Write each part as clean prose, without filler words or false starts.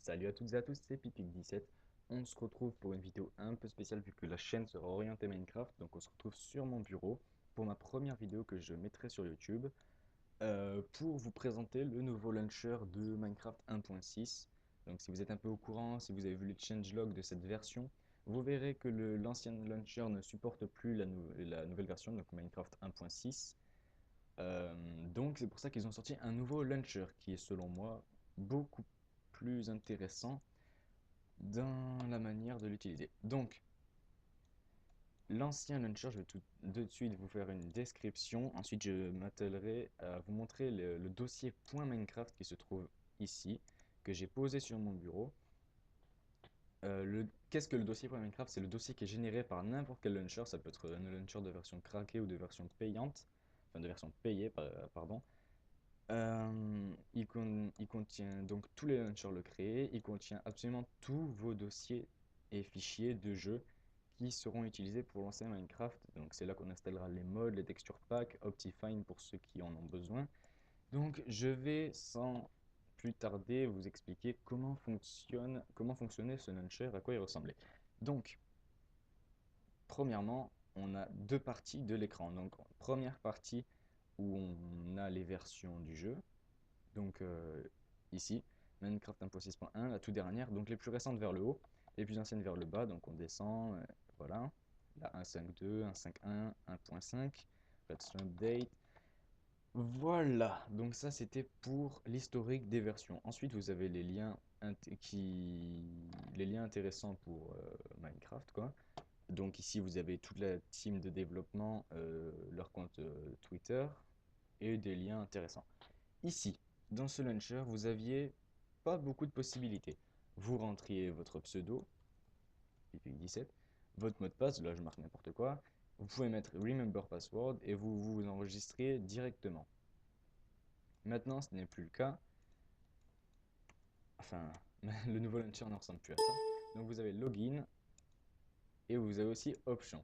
Salut à toutes et à tous, c'est Pipic17. On se retrouve pour une vidéo un peu spéciale vu que la chaîne sera orientée Minecraft. Donc on se retrouve sur mon bureau pour ma première vidéo que je mettrai sur YouTube pour vous présenter le nouveau launcher de Minecraft 1.6. Donc si vous êtes un peu au courant, si vous avez vu le changelog de cette version, vous verrez que l'ancien launcher ne supporte plus la nouvelle version, donc Minecraft 1.6. Donc c'est pour ça qu'ils ont sorti un nouveau launcher qui est selon moi beaucoup plus intéressant dans la manière de l'utiliser. Donc l'ancien launcher, je vais tout de suite vous faire une description. Ensuite je m'attellerai à vous montrer le dossier .minecraft qui se trouve ici, que j'ai posé sur mon bureau. Qu'est-ce que le dossier .minecraft? C'est le dossier qui est généré par n'importe quel launcher. Ça peut être un launcher de version craquée ou de version payante, enfin de version payée, pardon. Il contient donc tous les launchers le créés, il contient absolument tous vos dossiers et fichiers de jeu qui seront utilisés pour lancer Minecraft. Donc c'est là qu'on installera les mods, les texture packs, Optifine pour ceux qui en ont besoin. Donc je vais sans plus tarder vous expliquer comment fonctionnait ce launcher, à quoi il ressemblait. Donc premièrement, on a deux parties de l'écran. Donc première partie où on a les versions du jeu. Donc ici, Minecraft 1.6.1, la toute dernière, donc les plus récentes vers le haut, les plus anciennes vers le bas, donc on descend, voilà, la 1.5.2, 1.5.1, 1.5, Redstone Update. Voilà, donc ça c'était pour l'historique des versions. Ensuite vous avez les liens, les liens intéressants pour Minecraft, quoi. Donc ici vous avez toute la team de développement, leur compte Twitter et des liens intéressants. Ici, dans ce launcher, vous aviez pas beaucoup de possibilités. Vous rentriez votre pseudo, Pipic17, votre mot de passe, là je marque n'importe quoi. Vous pouvez mettre Remember Password et vous vous enregistrez directement. Maintenant, ce n'est plus le cas. Enfin, le nouveau launcher ne ressemble plus à ça. Donc vous avez Login et vous avez aussi Option.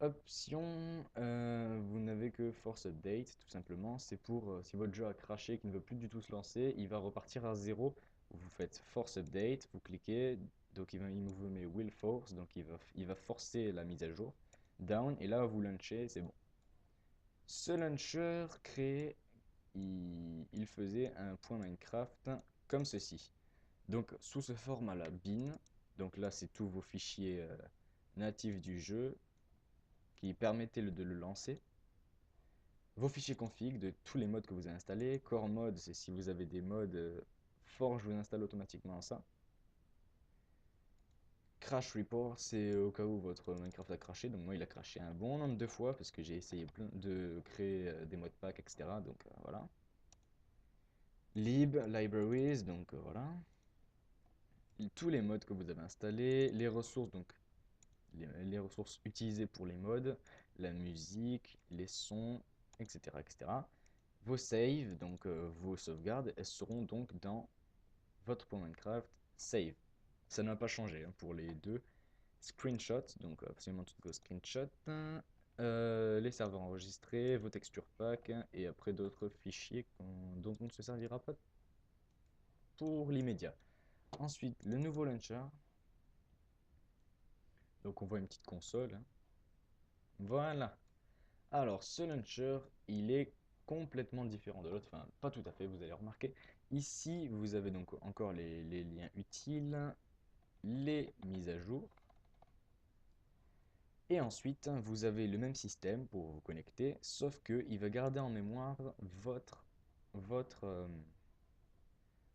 Option, vous n'avez que Force Update, tout simplement. C'est pour si votre jeu a craché et qu'il ne veut plus du tout se lancer, il va repartir à zéro. Vous faites Force Update, vous cliquez, donc il vous met Will Force, donc il va forcer la mise à jour. Down, et là vous lanchez, c'est bon. Ce launcher créé, il faisait un point Minecraft comme ceci. Donc sous ce format-là, bin, donc là c'est tous vos fichiers natifs du jeu qui permettaient de le lancer. Vos fichiers config de tous les mods que vous avez installés. Core mode, c'est si vous avez des mods, Forge vous installe automatiquement ça. Crash report, c'est au cas où votre Minecraft a craché. Donc moi, il a craché un bon nombre de fois parce que j'ai essayé de créer des mods pack, etc. Donc voilà. Lib, libraries, donc voilà. Tous les mods que vous avez installés, les ressources, donc les ressources utilisées pour les mods, la musique, les sons, etc. etc. Vos saves, donc vos sauvegardes, elles seront donc dans votre Minecraft save. Ça n'a pas changé hein, pour les deux. Screenshots, donc absolument toutes vos screenshots. Les serveurs enregistrés, vos textures pack et après d'autres fichiers dont on ne se servira pas pour l'immédiat. Ensuite, le nouveau launcher. Donc on voit une petite console, hein. Voilà. Alors, ce launcher, il est complètement différent de l'autre. Enfin, pas tout à fait, vous allez remarquer. Ici, vous avez donc encore les liens utiles, les mises à jour. Et ensuite, vous avez le même système pour vous connecter, sauf qu'il va garder en mémoire votre, euh,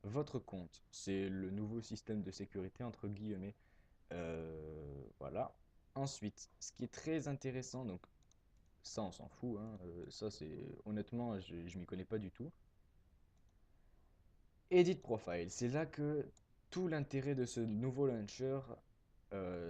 votre compte. C'est le nouveau système de sécurité, entre guillemets. Voilà. Ensuite, ce qui est très intéressant, donc ça on s'en fout, hein, ça c'est honnêtement je m'y connais pas du tout. Edit Profile, c'est là que tout l'intérêt de ce nouveau launcher,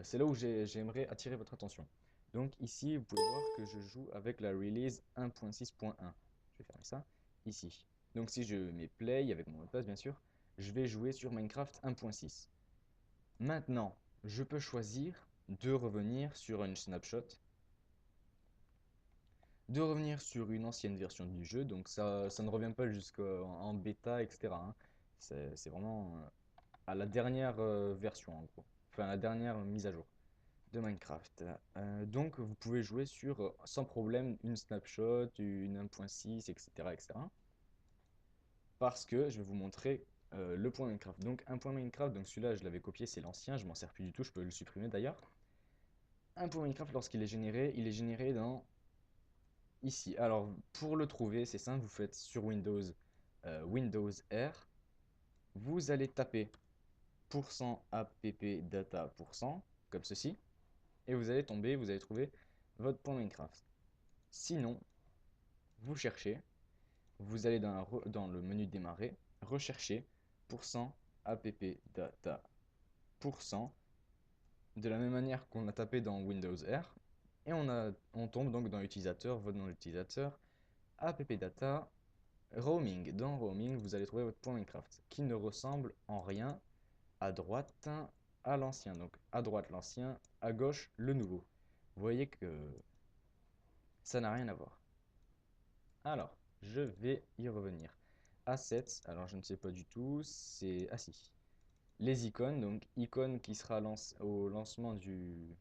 c'est là où j'aimerais attirer votre attention. Donc ici, vous pouvez voir que je joue avec la release 1.6.1. Je vais fermer ça, ici. Donc si je mets play avec mon mot de passe bien sûr, je vais jouer sur Minecraft 1.6. Maintenant, je peux choisir de revenir sur une snapshot, de revenir sur une ancienne version du jeu, donc ça ne revient pas jusqu'en bêta, etc. hein. C'est vraiment à la dernière version en gros, enfin la dernière mise à jour de Minecraft. Donc vous pouvez jouer sur sans problème une snapshot, une 1.6, etc., etc. Parce que je vais vous montrer le point Minecraft. Donc un point Minecraft, donc celui-là je l'avais copié, c'est l'ancien, je m'en sers plus du tout, je peux le supprimer d'ailleurs. Un point Minecraft, lorsqu'il est généré, il est généré dans ici. Alors pour le trouver, c'est simple, vous faites sur Windows, Windows R, vous allez taper %appdata%, comme ceci, et vous allez tomber, vous allez trouver votre point Minecraft. Sinon, vous cherchez, vous allez dans le menu démarrer, rechercher %appdata%, de la même manière qu'on a tapé dans Windows R, et on tombe donc dans l'utilisateur, votre nom d'utilisateur, appdata, roaming. Dans roaming, vous allez trouver votre point Minecraft, qui ne ressemble en rien à droite à l'ancien. Donc à droite l'ancien, à gauche le nouveau. Vous voyez que ça n'a rien à voir. Alors, je vais y revenir. Assets, alors je ne sais pas du tout, c'est... Ah si. Les icônes, donc icône qui sera au lancement du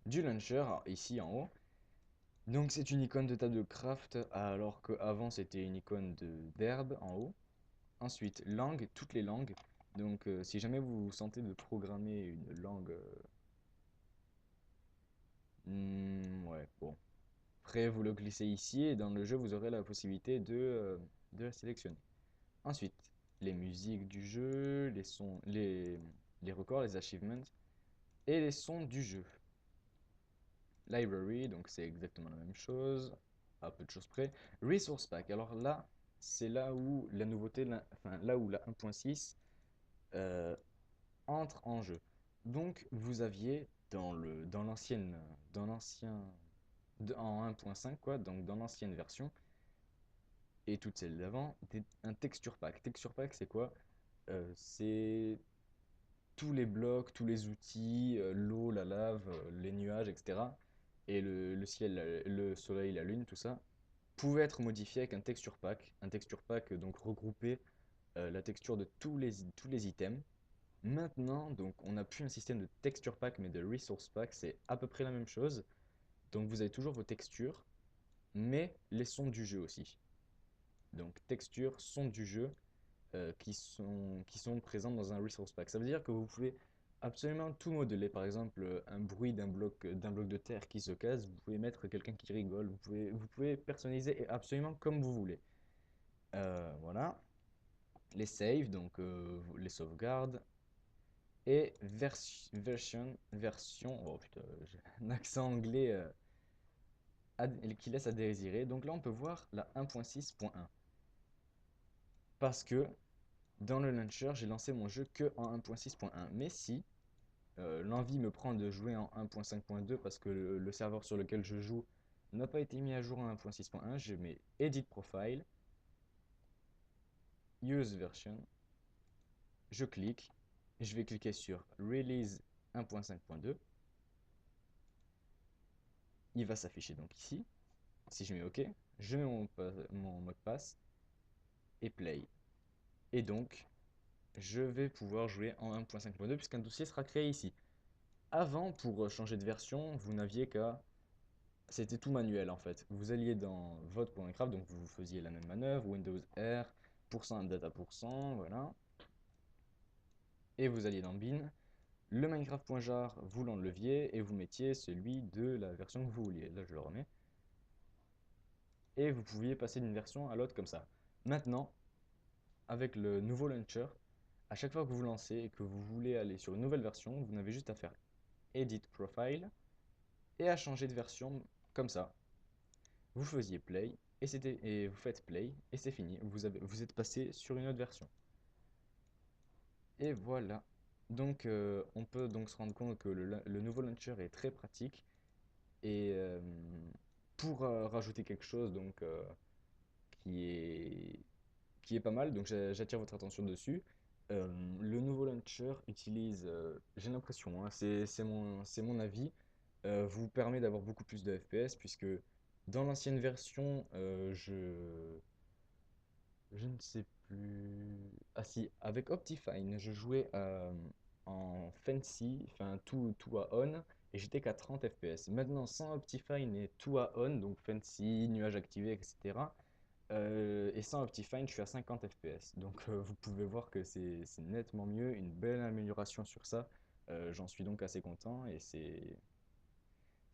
launcher, ici en haut. Donc c'est une icône de table de craft, alors qu'avant c'était une icône d'herbe en haut. Ensuite, langue, toutes les langues. Donc si jamais vous vous sentez de programmer une langue... ouais, bon. Après, vous le glissez ici et dans le jeu, vous aurez la possibilité de la sélectionner. Ensuite, les musiques du jeu, les sons, les records, les achievements et les sons du jeu. Library, donc c'est exactement la même chose, à peu de choses près. Resource Pack, alors là, c'est là où la nouveauté, enfin là où la 1.6 entre en jeu. Donc vous aviez dans l'ancienne, en 1.5 quoi, donc dans l'ancienne version et toutes celles d'avant, un texture pack. Texture pack, c'est quoi? C'est tous les blocs, tous les outils, l'eau, la lave, les nuages, etc. Et le ciel, le soleil, la lune, tout ça, pouvaient être modifiés avec un texture pack. Un texture pack donc regroupait la texture de tous les items. Maintenant, donc, on n'a plus un système de texture pack, mais de resource pack, c'est à peu près la même chose. Donc vous avez toujours vos textures, mais les sons du jeu aussi. Donc textures, sons du jeu, qui sont présentes dans un resource pack. Ça veut dire que vous pouvez absolument tout modeler. Par exemple, un bruit d'un bloc de terre qui se casse, vous pouvez mettre quelqu'un qui rigole, vous pouvez personnaliser absolument comme vous voulez. Voilà. Les saves, donc les sauvegardes. Et version, oh putain, j'ai un accent anglais qui laisse à désirer. Donc là, on peut voir la 1.6.1. Parce que dans le launcher, j'ai lancé mon jeu que en 1.6.1. Mais si l'envie me prend de jouer en 1.5.2 parce que le serveur sur lequel je joue n'a pas été mis à jour en 1.6.1, je mets Edit Profile, Use Version, je clique, je vais cliquer sur Release 1.5.2. Il va s'afficher donc ici. Si je mets OK, je mets mon mot de passe et Play. Et donc, je vais pouvoir jouer en 1.5.2 puisqu'un dossier sera créé ici. Avant, pour changer de version, vous n'aviez qu'à... C'était tout manuel en fait. Vous alliez dans votre Minecraft, donc vous faisiez la même manœuvre, Windows R, %data%, voilà. Et vous alliez dans bin, le Minecraft.jar, vous l'enleviez et vous mettiez celui de la version que vous vouliez. Là, je le remets. Et vous pouviez passer d'une version à l'autre comme ça. Maintenant, avec le nouveau launcher, à chaque fois que vous lancez et que vous voulez aller sur une nouvelle version, vous n'avez juste à faire Edit Profile et à changer de version comme ça. Vous faisiez Play et vous faites Play et c'est fini. Vous êtes passé sur une autre version. Et voilà. Donc on peut donc se rendre compte que le nouveau launcher est très pratique. Et pour rajouter quelque chose donc qui est qui est pas mal, donc j'attire votre attention dessus. Le nouveau launcher utilise, j'ai l'impression, hein, c'est mon avis, vous permet d'avoir beaucoup plus de FPS puisque dans l'ancienne version, je ne sais plus. Ah si avec Optifine, je jouais en fancy, enfin tout à on, et j'étais qu'à 30 FPS. Maintenant, sans Optifine et tout à on, donc fancy, nuage activé, etc. Et sans Optifine, je suis à 50 FPS. Donc vous pouvez voir que c'est nettement mieux, une belle amélioration sur ça. J'en suis donc assez content et c'est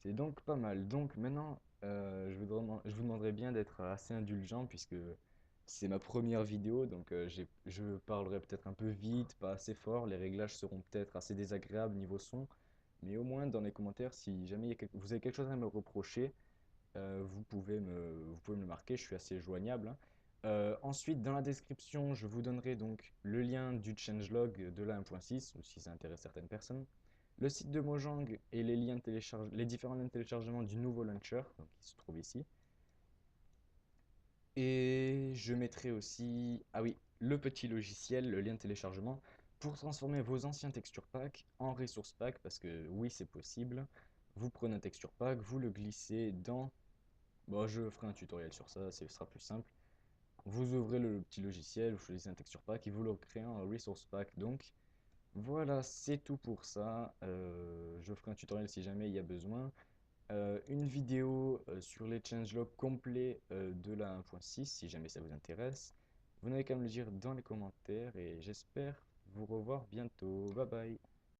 donc pas mal. Donc maintenant, je vous demanderai bien d'être assez indulgent puisque c'est ma première vidéo. Donc je parlerai peut-être un peu vite, pas assez fort. Les réglages seront peut-être assez désagréables niveau son. Mais au moins dans les commentaires, si jamais vous avez quelque chose à me reprocher, vous pouvez me le marquer, je suis assez joignable, hein. Ensuite, dans la description, je vous donnerai donc le lien du changelog de la 1.6, si ça intéresse certaines personnes, le site de Mojang et les différents liens de téléchargement du nouveau launcher, donc qui se trouve ici. Et je mettrai aussi, ah oui, le petit logiciel, le lien de téléchargement, pour transformer vos anciens texture packs en resource pack, parce que oui, c'est possible. Vous prenez un texture pack, vous le glissez dans. Bon, je ferai un tutoriel sur ça, ce sera plus simple. Vous ouvrez le petit logiciel, vous choisissez un texture pack et vous le créez en resource pack. Donc voilà, c'est tout pour ça. Je ferai un tutoriel si jamais il y a besoin. Une vidéo sur les changelogs complets de la 1.6 si jamais ça vous intéresse. Vous n'avez qu'à me le dire dans les commentaires et j'espère vous revoir bientôt. Bye bye.